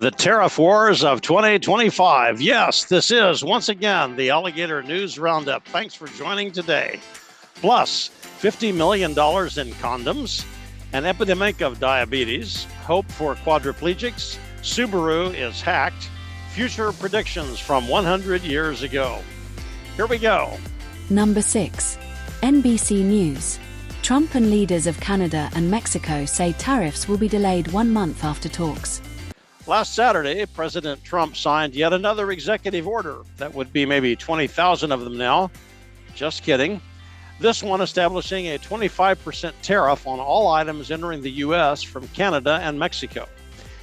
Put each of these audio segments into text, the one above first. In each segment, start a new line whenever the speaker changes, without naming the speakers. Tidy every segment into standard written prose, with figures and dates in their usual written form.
The Tariff Wars of 2025. Yes, this is once again the Alligator News Roundup. Thanks for joining today. Plus, $50 million in condoms, an epidemic of diabetes, hope for quadriplegics, Subaru is hacked, future predictions from 100 years ago. Here we go.
Number 6. NBC News. Trump and leaders of Canada and Mexico say tariffs will be delayed 1 month after talks.
Last Saturday, President Trump signed yet another executive order. That would be maybe 20,000 of them now. Just kidding. This one establishing a 25% tariff on all items entering the U.S. from Canada and Mexico.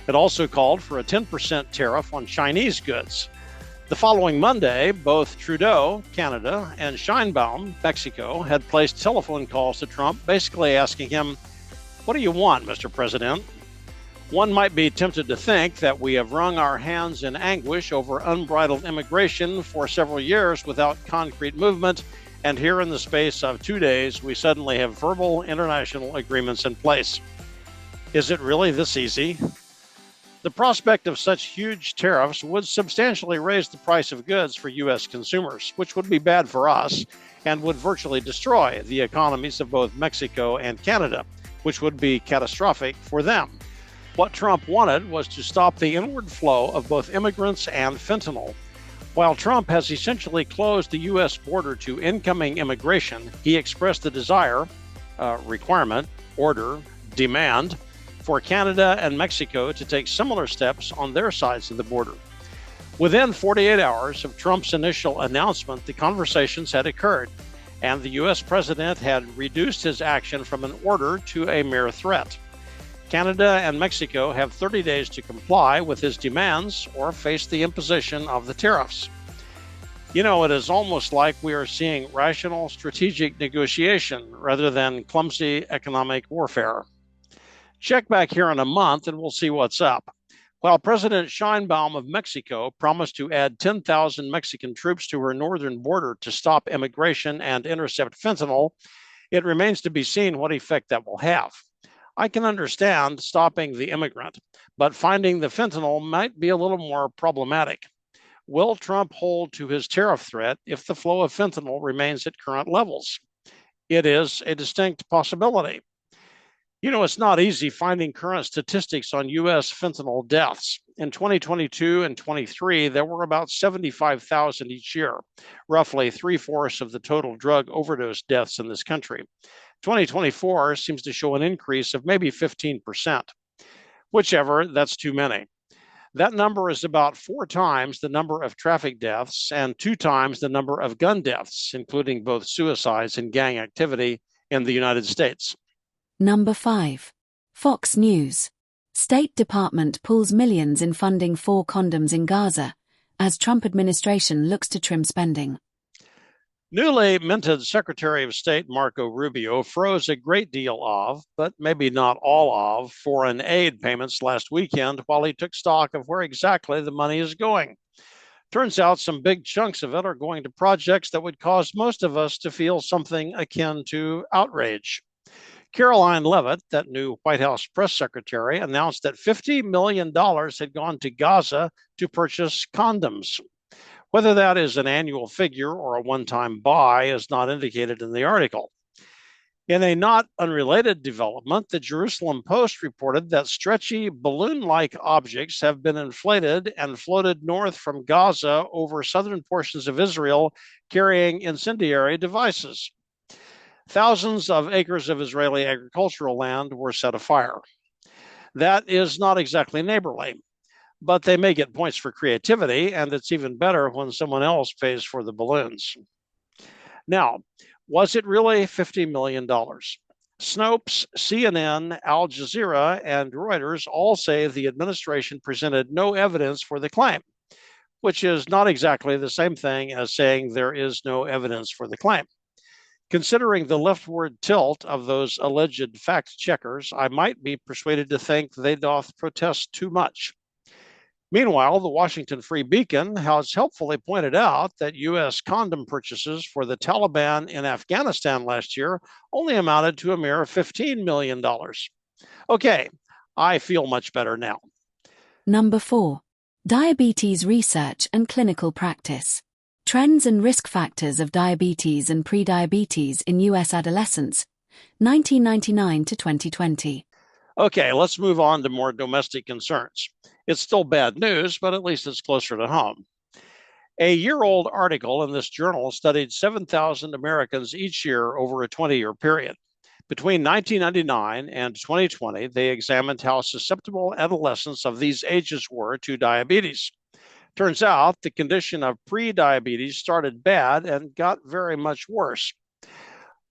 It also called for a 10% tariff on Chinese goods. The following Monday, both Trudeau, Canada, and Sheinbaum, Mexico, had placed telephone calls to Trump, basically asking him, "What do you want, Mr. President?" One might be tempted to think that we have wrung our hands in anguish over unbridled immigration for several years without concrete movement, and here in the space of 2 days, we suddenly have verbal international agreements in place. Is it really this easy? The prospect of such huge tariffs would substantially raise the price of goods for U.S. consumers, which would be bad for us and would virtually destroy the economies of both Mexico and Canada, which would be catastrophic for them. What Trump wanted was to stop the inward flow of both immigrants and fentanyl. While Trump has essentially closed the U.S. border to incoming immigration, he expressed the desire, requirement, order, demand for Canada and Mexico to take similar steps on their sides of the border. Within 48 hours of Trump's initial announcement, the conversations had occurred, and the U.S. president had reduced his action from an order to a mere threat. Canada and Mexico have 30 days to comply with his demands or face the imposition of the tariffs. You know, it is almost like we are seeing rational strategic negotiation rather than clumsy economic warfare. Check back here in a month and we'll see what's up. While President Sheinbaum of Mexico promised to add 10,000 Mexican troops to her northern border to stop immigration and intercept fentanyl, it remains to be seen what effect that will have. I can understand stopping the immigrant, but finding the fentanyl might be a little more problematic. Will Trump hold to his tariff threat if the flow of fentanyl remains at current levels? It is a distinct possibility. You know, it's not easy finding current statistics on U.S. fentanyl deaths. In 2022 and 23, there were about 75,000 each year, roughly 3/4 of the total drug overdose deaths in this country. 2024 seems to show an increase of maybe 15%. Whichever, that's too many. That number is about 4 times the number of traffic deaths and 2 times the number of gun deaths, including both suicides and gang activity in the United States.
Number 5. Fox News. State Department pulls millions in funding for condoms in Gaza as Trump administration looks to trim spending.
Newly minted Secretary of State Marco Rubio froze a great deal of, but maybe not all of, foreign aid payments last weekend while he took stock of where exactly the money is going. Turns out some big chunks of it are going to projects that would cause most of us to feel something akin to outrage. Caroline Leavitt, that new White House press secretary, announced that $50 million had gone to Gaza to purchase condoms. Whether that is an annual figure or a one-time buy is not indicated in the article. In a not unrelated development, the Jerusalem Post reported that stretchy balloon-like objects have been inflated and floated north from Gaza over southern portions of Israel carrying incendiary devices. Thousands of acres of Israeli agricultural land were set afire. That is not exactly neighborly, but they may get points for creativity, and it's even better when someone else pays for the balloons. Now, was it really $50 million? Snopes, CNN, Al Jazeera, and Reuters all say the administration presented no evidence for the claim, which is not exactly the same thing as saying there is no evidence for the claim. Considering the leftward tilt of those alleged fact checkers, I might be persuaded to think they doth protest too much. Meanwhile, the Washington Free Beacon has helpfully pointed out that U.S. condom purchases for the Taliban in Afghanistan last year only amounted to a mere $15 million. Okay, I feel much better now.
Number 4. Diabetes research and clinical practice. Trends and risk factors of diabetes and prediabetes in U.S. adolescents, 1999 to 2020.
Okay, let's move on to more domestic concerns. It's still bad news, but at least it's closer to home. A year-old article in this journal studied 7,000 Americans each year over a 20-year period. Between 1999 and 2020, they examined how susceptible adolescents of these ages were to diabetes. Turns out the condition of prediabetes started bad and got very much worse.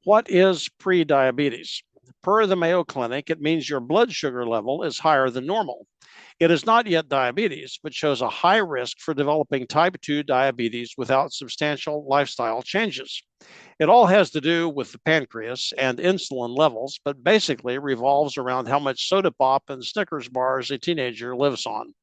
What is prediabetes? Per the Mayo Clinic, it means your blood sugar level is higher than normal. It is not yet diabetes, but shows a high risk for developing type 2 diabetes without substantial lifestyle changes. It all has to do with the pancreas and insulin levels, but basically revolves around how much soda pop and Snickers bars a teenager lives on.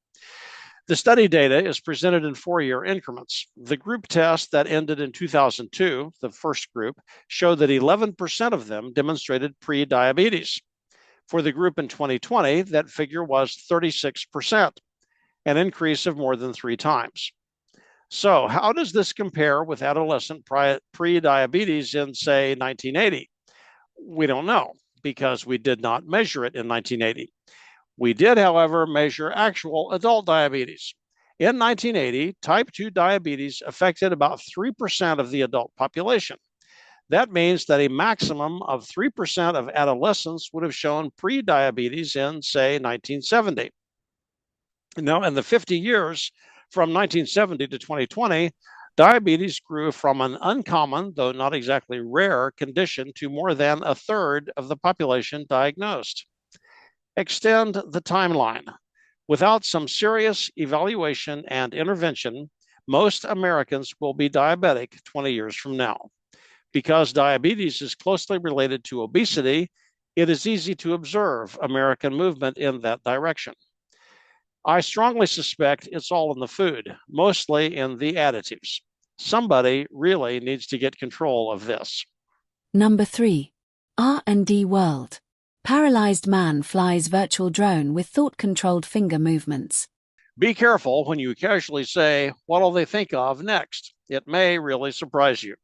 The study data is presented in 4-year increments. The group test that ended in 2002, the first group, showed that 11% of them demonstrated prediabetes. For the group in 2020, that figure was 36%, an increase of more than 3 times. So, how does this compare with adolescent prediabetes in, say, 1980? We don't know because we did not measure it in 1980. We did, however, measure actual adult diabetes. In 1980, type 2 diabetes affected about 3% of the adult population. That means that a maximum of 3% of adolescents would have shown prediabetes in, say, 1970. Now, in the 50 years from 1970 to 2020, diabetes grew from an uncommon, though not exactly rare, condition to more than a third of the population diagnosed. Extend the timeline. Without some serious evaluation and intervention, most Americans will be diabetic 20 years from now. Because diabetes is closely related to obesity, it is easy to observe American movement in that direction. I strongly suspect it's all in the food, mostly in the additives. Somebody really needs to get control of this.
Number 3. R&D world. Paralyzed man flies virtual drone with thought-controlled finger movements.
Be careful when you casually say, what'll they think of next? It may really surprise you.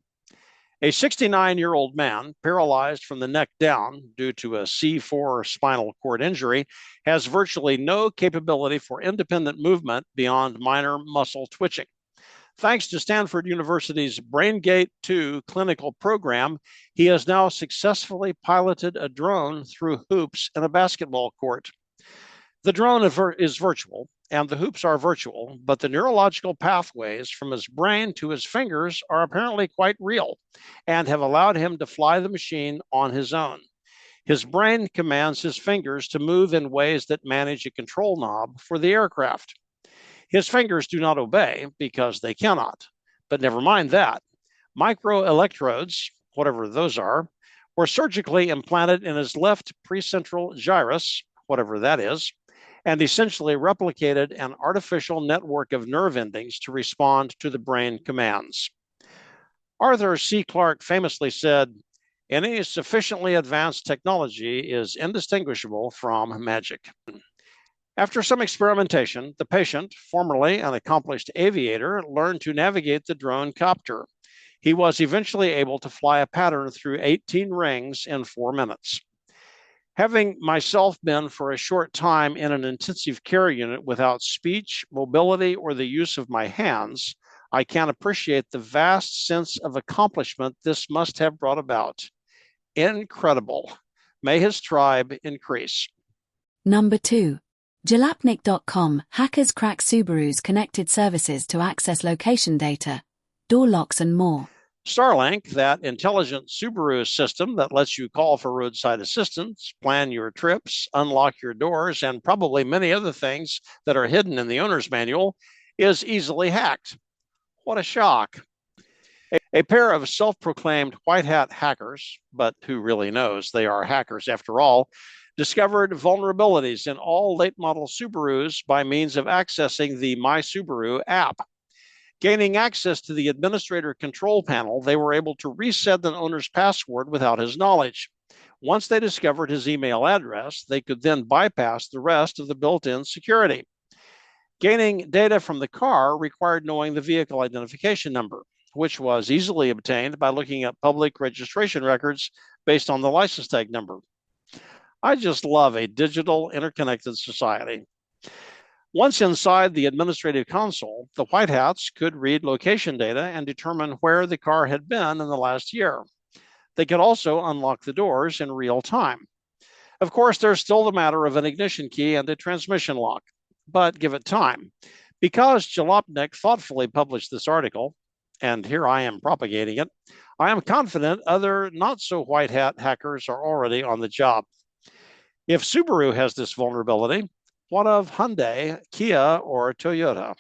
A 69-year-old man, paralyzed from the neck down due to a C4 spinal cord injury, has virtually no capability for independent movement beyond minor muscle twitching. Thanks to Stanford University's BrainGate 2 clinical program, he has now successfully piloted a drone through hoops in a basketball court. The drone is virtual, and the hoops are virtual, but the neurological pathways from his brain to his fingers are apparently quite real and have allowed him to fly the machine on his own. His brain commands his fingers to move in ways that manage a control knob for the aircraft. His fingers do not obey because they cannot. But never mind that. Microelectrodes, whatever those are, were surgically implanted in his left precentral gyrus, whatever that is, and essentially replicated an artificial network of nerve endings to respond to the brain commands. Arthur C. Clarke famously said, "Any sufficiently advanced technology is indistinguishable from magic." After some experimentation, the patient, formerly an accomplished aviator, learned to navigate the drone copter. He was eventually able to fly a pattern through 18 rings in 4 minutes. Having myself been for a short time in an intensive care unit without speech, mobility, or the use of my hands, I can appreciate the vast sense of accomplishment this must have brought about. Incredible. May his tribe increase.
Number 2. Jalapnik.com. Hackers crack Subaru's connected services to access location data, door locks and more.
Starlink, that intelligent Subaru system that lets you call for roadside assistance, plan your trips, unlock your doors, and probably many other things that are hidden in the owner's manual, is easily hacked. What a shock. A pair of self-proclaimed white hat hackers, but who really knows they are hackers after all, discovered vulnerabilities in all late model Subarus by means of accessing the My Subaru app. Gaining access to the administrator control panel, they were able to reset the owner's password without his knowledge. Once they discovered his email address, they could then bypass the rest of the built-in security. Gaining data from the car required knowing the vehicle identification number, which was easily obtained by looking at public registration records based on the license tag number. I just love a digital, interconnected society. Once inside the administrative console, the White Hats could read location data and determine where the car had been in the last year. They could also unlock the doors in real time. Of course, there's still the matter of an ignition key and a transmission lock, but give it time. Because Jalopnik thoughtfully published this article, and here I am propagating it, I am confident other not-so-white hat hackers are already on the job. If Subaru has this vulnerability, what of Hyundai, Kia, or Toyota?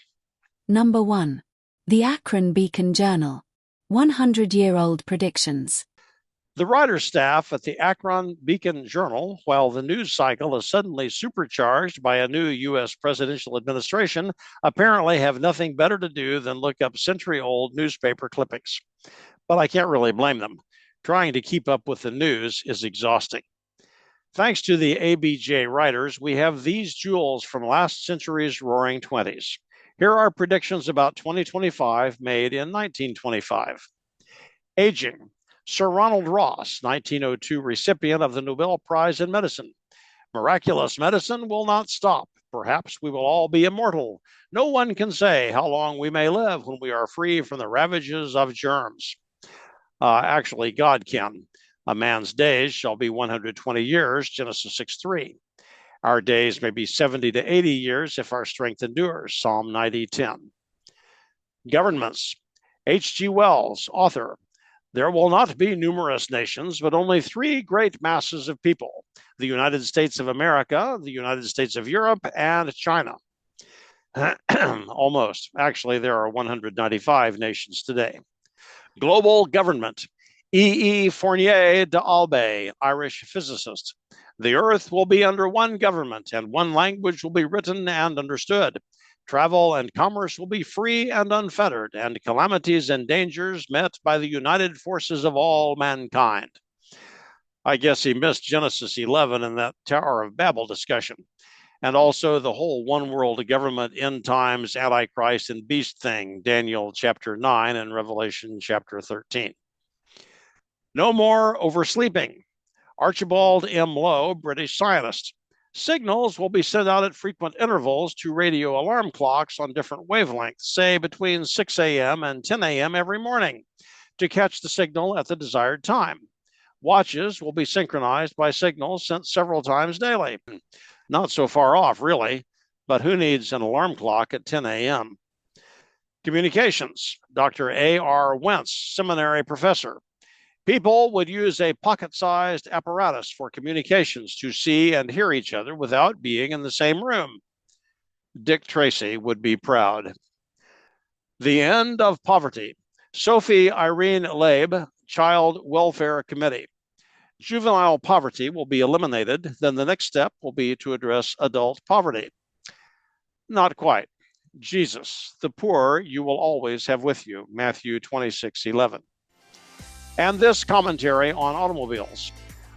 Number 1. The Akron Beacon Journal. 100-year-old predictions.
The writer's staff at the Akron Beacon Journal, while the news cycle is suddenly supercharged by a new U.S. presidential administration, apparently have nothing better to do than look up century-old newspaper clippings. But I can't really blame them. Trying to keep up with the news is exhausting. Thanks to the ABJ writers, we have these jewels from last century's roaring 20s. Here are predictions about 2025 made in 1925. Aging. Sir Ronald Ross, 1902 recipient of the Nobel Prize in Medicine. Miraculous medicine will not stop. Perhaps we will all be immortal. No one can say how long we may live when we are free from the ravages of germs. Actually, God can. A man's days shall be 120 years, Genesis 6:3. Our days may be 70 to 80 years if our strength endures, Psalm 90:10. Governments. H.G. Wells, author. There will not be numerous nations, but only three great masses of people: the United States of America, the United States of Europe, and China. Almost. Actually, there are 195 nations today. Global government. E. Fournier de Albe, Irish physicist. The earth will be under one government, and one language will be written and understood. Travel and commerce will be free and unfettered, and calamities and dangers met by the united forces of all mankind. I guess he missed Genesis 11 in that Tower of Babel discussion, and also the whole one world government, end times, Antichrist, and beast thing, Daniel chapter 9 and Revelation chapter 13. No more oversleeping. Archibald M. Lowe, British scientist. Signals will be sent out at frequent intervals to radio alarm clocks on different wavelengths, say between 6 a.m. and 10 a.m. every morning, to catch the signal at the desired time. Watches will be synchronized by signals sent several times daily. Not so far off, really, but who needs an alarm clock at 10 a.m.? Communications. Dr. A.R. Wentz, seminary professor. People would use a pocket-sized apparatus for communications to see and hear each other without being in the same room. Dick Tracy would be proud. The end of poverty. Sophie Irene Laib, Child Welfare Committee. Juvenile poverty will be eliminated. Then the next step will be to address adult poverty. Not quite. Jesus, the poor you will always have with you. Matthew 26:11. And this commentary on automobiles.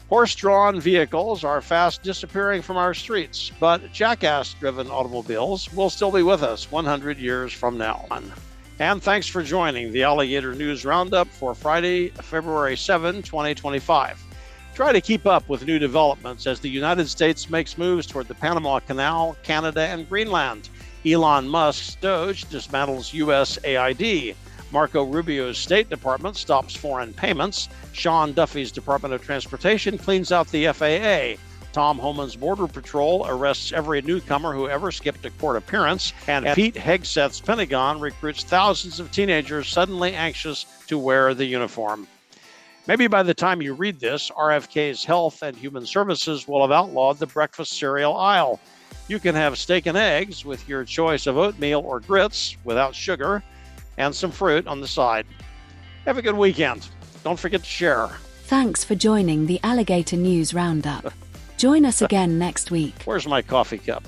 Horse-drawn vehicles are fast disappearing from our streets, but jackass-driven automobiles will still be with us 100 years from now. And thanks for joining the Alligator News Roundup for Friday, February 7, 2025. Try to keep up with new developments as the United States makes moves toward the Panama Canal, Canada, and Greenland. Elon Musk's Doge dismantles U.S. AID. Marco Rubio's State Department stops foreign payments. Sean Duffy's Department of Transportation cleans out the FAA. Tom Homan's Border Patrol arrests every newcomer who ever skipped a court appearance. And Pete Hegseth's Pentagon recruits thousands of teenagers suddenly anxious to wear the uniform. Maybe by the time you read this, RFK's Health and Human Services will have outlawed the breakfast cereal aisle. You can have steak and eggs with your choice of oatmeal or grits without sugar, and some fruit on the side. Have a good weekend. Don't forget to share.
Thanks for joining the Alligator News Roundup. Join us again next week.
Where's my coffee cup?